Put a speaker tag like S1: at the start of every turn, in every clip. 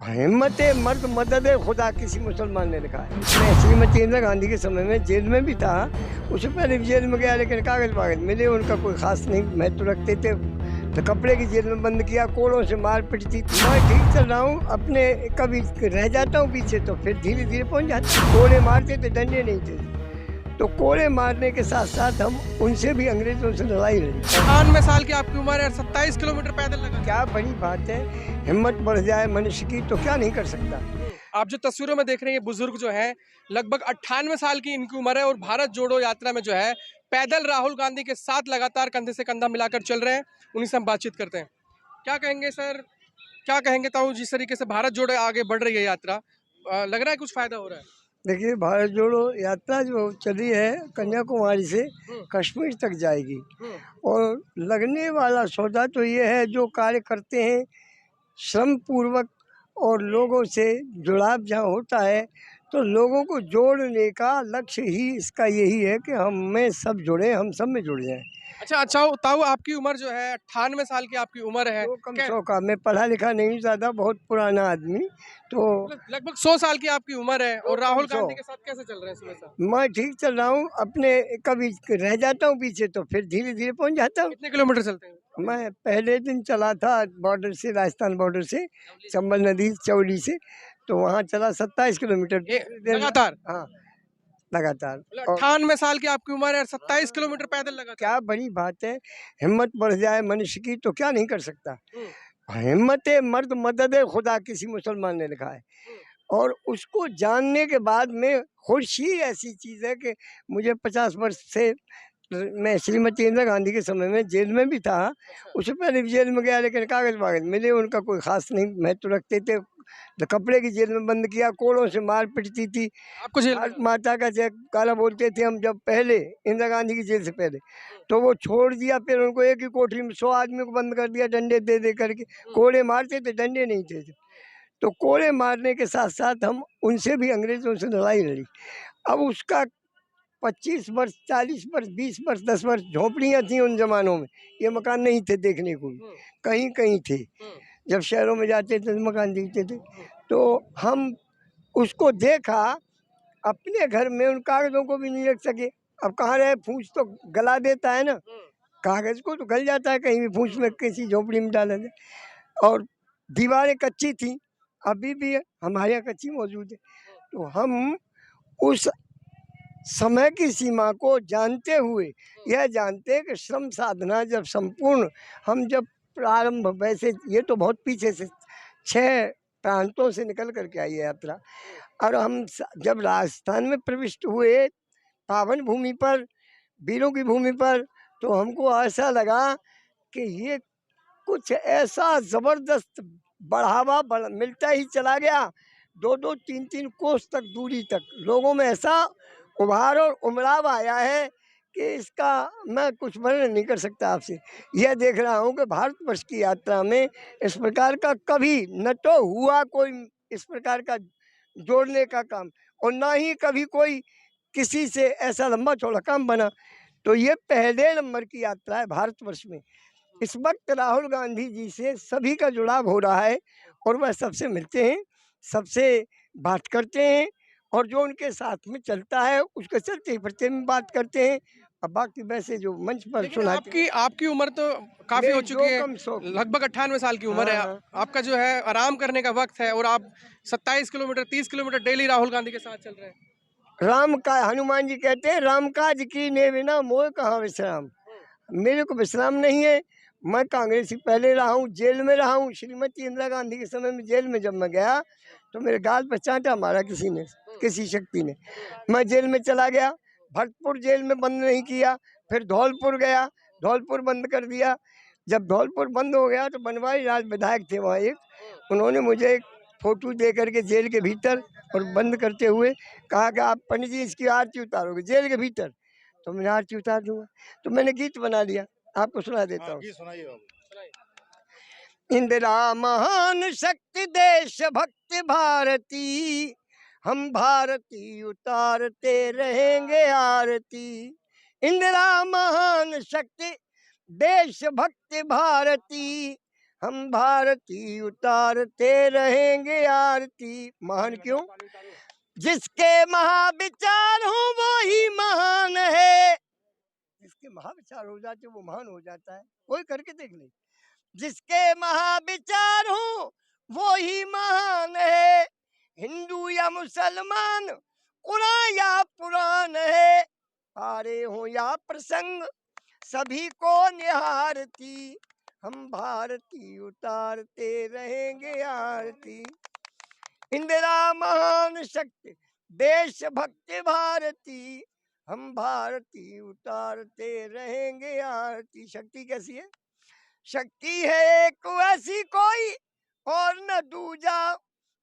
S1: हिम्मत मर्द मदद खुदा किसी मुसलमान ने लिखा है। मैं श्रीमती इंदिरा गांधी के समय में जेल में भी था, उससे पहले भी जेल में गया, लेकिन कागज वागज मिले उनका कोई खास नहीं महत्व रखते थे। तो कपड़े की जेल में बंद किया, कोड़ों से मार पिटती थी। मैं ठीक चल रहा हूँ, अपने कभी रह जाता हूँ पीछे तो फिर धीरे धीरे पहुँच जाते। कोड़े मारते थे, डंडे नहीं थे। तो कोड़े मारने के साथ साथ हम उनसे भी अंग्रेजों से लड़ाई लड़ी।
S2: 98 साल की आपकी उम्र है, 27 किलोमीटर पैदल लगा।
S1: क्या बड़ी बात है, हिम्मत बढ़ जाए मनुष्य की तो क्या नहीं कर सकता।
S2: आप जो तस्वीरों में देख रहे हैं, ये बुजुर्ग जो है लगभग 98 साल की इनकी उम्र है और भारत जोड़ो यात्रा में जो है पैदल राहुल गांधी के साथ लगातार कंधे से कंधा मिलाकर चल रहे हैं। उन्हीं से हम बातचीत करते हैं। क्या कहेंगे सर, क्या कहेंगे ताऊ, जिस तरीके से भारत जोड़ो आगे बढ़ रही है यात्रा, लग रहा है कुछ फायदा हो रहा है?
S1: देखिए, भारत जोड़ो यात्रा जो चली है कन्याकुमारी से कश्मीर तक जाएगी, और लगने वाला सौदा तो ये है, जो कार्य करते हैं श्रम पूर्वक और लोगों से जुड़ाव जहाँ होता है, तो लोगों को जोड़ने का लक्ष्य ही इसका यही है कि हम में सब जुड़े, हम सब में जुड़ जाएं।
S2: अच्छा अच्छा ताऊ, आपकी उम्र जो है 98 साल की आपकी उम्र है।
S1: तो कम सौ का, मैं पढ़ा लिखा नहीं ज़्यादा, बहुत पुराना आदमी। तो
S2: लगभग 100 साल की आपकी उम्र है और राहुल
S1: 100।
S2: गांधी के साथ कैसे चल रहे हैं सुबह?
S1: मैं ठीक चल रहा हूँ, अपने कभी रह जाता हूँ पीछे तो फिर धीरे धीरे पहुँच जाता हूँ।
S2: कितने किलोमीटर चलते हैं?
S1: मैं पहले दिन चला था बॉर्डर से, राजस्थान बॉर्डर से चंबल नदी चौली से, तो वहाँ चला 27 किलोमीटर
S2: लगातार?
S1: हाँ, लगातार। और
S2: 98 साल की आपकी उम्र है, 27 किलोमीटर पैदल लगातार।
S1: क्या बड़ी बात है, हिम्मत बढ़ जाए मनुष्य की तो क्या नहीं कर सकता। हिम्मत मर्द मदद खुदा किसी मुसलमान ने लिखा है, और उसको जानने के बाद में खुशी ऐसी चीज़ है कि मुझे 50 वर्ष से, मैं श्रीमती इंदिरा गांधी के समय में जेल में भी था, उससे पहले भी जेल में गया, लेकिन कागज वागज मिले उनका कोई खास नहीं महत्व रखते थे। तो कपड़े की जेल में बंद किया, कोड़ों से मार पिटती थी।
S2: आपको जेल
S1: भारत माता का जय काला बोलते थे हम, जब पहले इंदिरा गांधी की जेल से पहले, तो वो छोड़ दिया, फिर उनको एक ही कोठरी में 100 आदमी को बंद कर दिया, डंडे दे दे करके। कोड़े मारते थे, डंडे नहीं थे। तो कोड़े मारने के साथ साथ हम उनसे भी अंग्रेजों से लड़ाई लड़ी। अब उसका 25 वर्ष, 40 वर्ष, 20 वर्ष, 10 वर्ष झोपड़ियाँ थी उन जमानों में, ये मकान नहीं थे देखने को भी, कहीं कहीं थे। जब शहरों में जाते थे तो मकान दिखते थे, तो हम उसको देखा, अपने घर में उन कागजों को भी नहीं रख सके। अब कहाँ रहे, फूस तो गला देता है ना, कागज को तो गल जाता है कहीं भी, फूस में किसी झोपड़ी में डाला जाए। और दीवारें कच्ची थी, अभी भी हमारे यहाँ कच्ची मौजूद है। तो हम उस समय की सीमा को जानते हुए, यह जानते हैं कि श्रम साधना जब संपूर्ण, हम जब प्रारंभ, वैसे ये तो बहुत पीछे से 6 प्रांतों से निकल करके आई है यात्रा, और हम जब राजस्थान में प्रविष्ट हुए, पावन भूमि पर, वीरों की भूमि पर, तो हमको ऐसा लगा कि ये कुछ ऐसा ज़बरदस्त बढ़ावा मिलता ही चला गया। 2-2, 3-3 कोस तक दूरी तक लोगों में ऐसा उभार और उमराव आया है कि इसका मैं कुछ वर्णन नहीं कर सकता आपसे। यह देख रहा हूँ कि भारतवर्ष की यात्रा में इस प्रकार का कभी न तो हुआ कोई इस प्रकार का जोड़ने का काम, और ना ही कभी कोई किसी से ऐसा लंबा चौड़ा काम बना। तो ये पहले नंबर की यात्रा है भारतवर्ष में। इस वक्त राहुल गांधी जी से सभी का जुड़ाव हो रहा है, और वह सबसे मिलते हैं, सबसे बात करते हैं, और जो उनके साथ में चलता है उसके चलते फिरते में बात करते हैं। अब बाकी वैसे जो मंच पर
S2: लेकिन
S1: सुनाते हैं,
S2: आपकी उम्र तो काफी हो
S1: मेरी
S2: चुकी
S1: जो
S2: है,
S1: कम शौक।
S2: लगभग 98 साल की उम्र है।
S1: हाँ,
S2: आपका जो है आराम करने का वक्त है और आप 27 kilometre 30 kilometre daily Rahul Gandhi के साथ चल रहे हैं।
S1: राम का, हनुमान जी कहते हैं, राम काज की ने बिना मोह कहाँ विश्राम। मेरे को विश्राम नहीं है। मैं कांग्रेस से पहले रहा हूँ, जेल में रहा हूँ। श्रीमती इंदिरा गांधी के समय में जेल में जब मैं गया, तो मेरे गाल पर चांटा मारा किसी ने, किसी शक्ति ने। मैं जेल में चला गया, भरतपुर जेल में बंद नहीं किया, फिर धौलपुर गया, धौलपुर बंद कर दिया। जब धौलपुर बंद हो गया तो बनवारी लाल विधायक थे वहाँ एक, उन्होंने मुझे एक फोटो दे करके जेल के भीतर और बंद करते हुए कहा कि आप पंडित जी इसकी आरती उतारोगे जेल के भीतर, तो मैंने आरती उतार दूंगा। तो मैंने गीत बना लिया, आपको सुना देता हूँ। इंदिरा महान शक्ति देश भक्ति भारती, हम भारती उतारते रहेंगे आरती। इंदिरा महान शक्ति देश भक्ति भारती, हम भारती उतारते रहेंगे आरती। महान क्यों? जिसके महाविचार हो वो ही महान है। जिसके महाविचार हो जाते वो महान हो जाता है। कोई करके देख ले। जिसके महाविचार हो वो ही महान है। हिंदू या मुसलमान, कुरान या पुराण है, पारे हो या प्रसंग, सभी को निहारती। हम भारती उतारते रहेंगे आरती। इंदिरा महान शक्ति, देशभक्ति भारती। हम भारती उतारते रहेंगे आरती। शक्ति कैसी है? शक्ति है एक ऐसी कोई और न दूजा,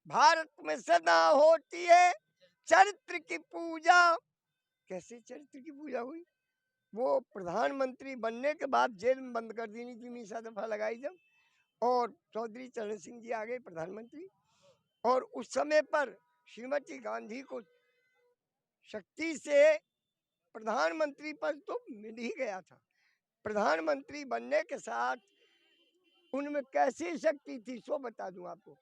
S1: भारत में सदा होती है चरित्र की पूजा। कैसे चरित्र की पूजा हुई? वो प्रधानमंत्री बनने के बाद जेल में बंद कर देनी थी, मीसा दफा लगाई जब, और चौधरी चरण सिंह जी आ गए प्रधानमंत्री, और उस समय पर श्रीमती गांधी को शक्ति से प्रधानमंत्री पद तो मिल ही गया था। प्रधानमंत्री बनने के साथ उनमें कैसी शक्ति थी सो बता दूं आपको।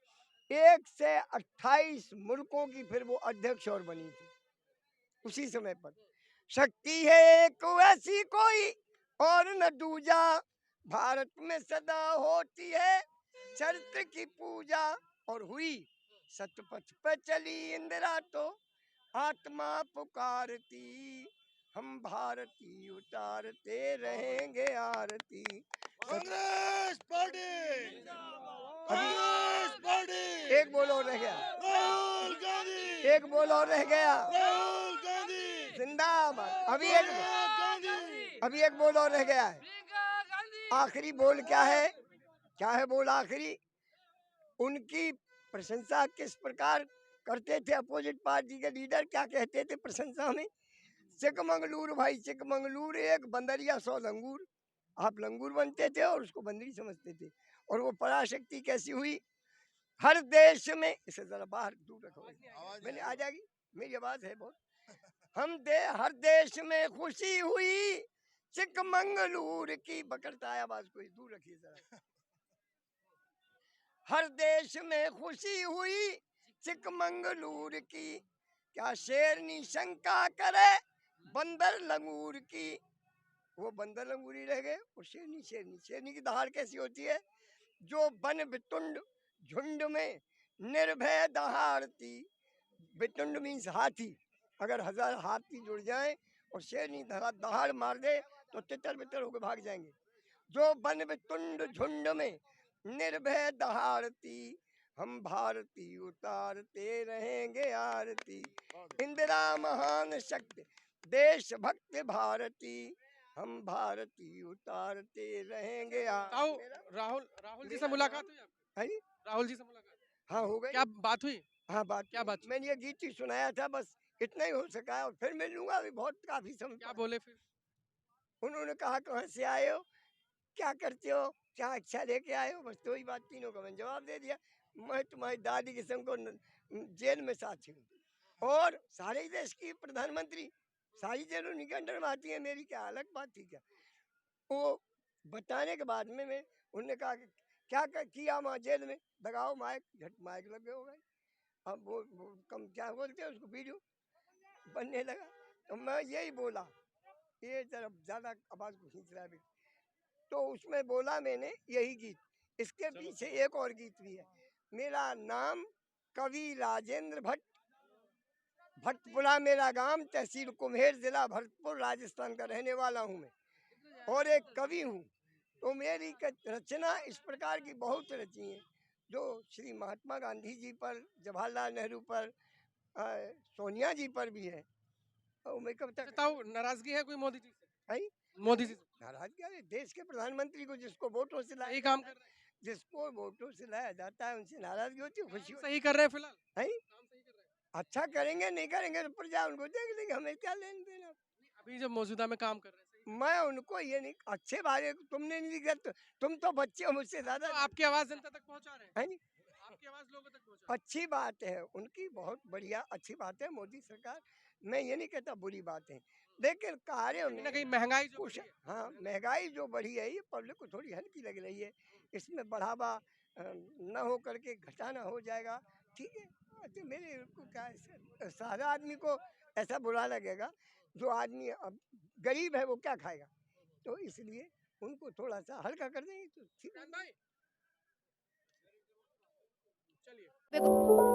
S1: 1 से 28 मुल्कों की फिर वो अध्यक्ष और बनी थी उसी समय पर। शक्ति है एक ऐसी कोई और न दूजा, भारत में सदा होती है चरित्र की पूजा। और हुई सतपथ पे चली इंदिरा तो आत्मा पुकारती। हम भारती उतारते रहेंगे आरती।
S3: कांग्रेस पार्टी,
S1: अभी
S3: कांग्रेस पार्टी,
S1: एक बोल और रह गया,
S3: राहुल गांधी,
S1: एक बोल और रह गया।
S3: राहुल गांधी,
S1: जिंदाबाद।
S3: सोनिया गांधी।
S1: अभी एक बोल और रह गया है। आखिरी बोल क्या है? क्या है बोल आखिरी? उनकी प्रशंसा किस प्रकार करते थे अपोजिट पार्टी के लीडर? क्या कहते थे प्रशंसा में? चिकमंगलूर भाई चिकमंगलूर, एक बंदरिया 100 लंगूर। आप लंगूर बनते थे और उसको बंदरी समझते थे। और वो पराशक्ति कैसी हुई? हर देश में, इसे जरा बाहर दूर रखो, मैंने आ जाएगी, मेरी आवाज है बहुत। हर देश में खुशी हुई चिकमंगलूर की। बकरता है आवाज को, दूर रखिए जरा। हर देश में खुशी हुई चिकमंगलूर की, क्या शेरनी शंका करे बंदर लंगूर की। वो बंदर लंगूरी रह गए और शेरनी शेरनी। शेरनी की दहाड़ कैसी होती है? जो बन बितुंड झुंड में निर्भय दहाड़ती। बितुंड मीन्स हाथी। अगर 1000 हाथी जुड़ जाएं और शेरनी दहाड़ मार दे तो तितर बितर होकर भाग जाएंगे। जो बन बितुंड झुंड में निर्भय दहाड़ती। हम भारती उतारते रहेंगे आरती। इंदिरा महान शक्ति, देशभक्त भारती। हम भारती उतारते रहेंगे
S2: राहुल जी से मुलाकात हुई आपकी? राहुल जी से मुलाकात?
S1: हाँ हो गई।
S2: क्या बात हुई?
S1: हाँ बात
S2: क्या बात?
S1: मैंने ये गीत ही सुनाया था, बस इतना ही हो सका है। और फिर मिल लूंगा अभी बहुत काफी समय।
S2: क्या बोले फिर?
S1: उन्होंने कहा कहाँ से आए हो, क्या करते हो, क्या अच्छा लेके आए हो, बस दो ही बात, तीनों का मैंने जवाब दे दिया। मैं तुम्हारी दादी के संग को जेल में साथी हूँ और सारे देश की प्रधानमंत्री सारी जेलों के अंडर में आती है मेरी, क्या अलग बात थी क्या? वो बताने के बाद में मैं उन्होंने कहा कि क्या किया वहाँ जेल में? दगाओ माइक, झट माइक लगे हो गए। अब वो कम क्या बोलते हैं उसको, वीडियो बनने लगा। तो मैं यही बोला, ये जरा ज्यादा आवाज को खींच रहा है। तो उसमें बोला मैंने यही गीत। इसके पीछे एक और गीत भी है। मेरा नाम कवि राजेंद्र भट्ट, भट्टपुरा मेरा गांव, तहसील कुम्हेर, जिला भरतपुर, राजस्थान का रहने वाला हूँ मैं, और एक कवि हूँ। तो मेरी रचना इस प्रकार की बहुत रची है जो श्री महात्मा गांधी जी पर, जवाहरलाल नेहरू पर, सोनिया जी पर भी है। और मैं कब तक
S2: नाराजगी है कोई मोदी जी से?
S1: है?
S2: मोदी जी
S1: नाराज क्या है? देश के प्रधानमंत्री को जिसको वोटों से लाया,
S2: सही काम कर रहे हैं?
S1: जिसको वोटों से लाया जाता है उनसे नाराजगी होती है, खुशी होती
S2: सही कर रहे हैं फिलहाल?
S1: है?
S2: काम सही कर रहे हैं?
S1: अच्छा करेंगे नहीं करेंगे तो प्रजा उनको देख लेगी, हमें क्या लेन देना।
S2: अभी जो मौजूदा में काम कर रहे हैं सही?
S1: मैं उनको ये नहीं, अच्छे बारे तुमने नहीं दिखा, तुम तो बच्चे हो मुझसे ज्यादा।
S2: तो आपकी आवाज जनता तक पहुंचा रहे हैं?
S1: है नहीं?
S2: आपकी आवाज लोगों तक पहुंचा?
S1: अच्छी बात है उनकी, बहुत बढ़िया अच्छी बात है मोदी सरकार। मैं ये नहीं कहता बुरी बात है, लेकिन कार्य
S2: कहीं ना कहीं महंगाई जो
S1: कुछ,
S2: बढ़ी है।
S1: हाँ महंगाई जो बढ़ी है ये पब्लिक को थोड़ी हल्की लग रही है। इसमें बढ़ावा न हो करके घटाना हो जाएगा, ठीक है। तो मेरे को क्या है, सारा आदमी को ऐसा बुरा लगेगा, जो आदमी अब गरीब है वो क्या खाएगा, तो इसलिए उनको थोड़ा सा हल्का कर देंगे तो ठीक है।
S2: भाई चलिए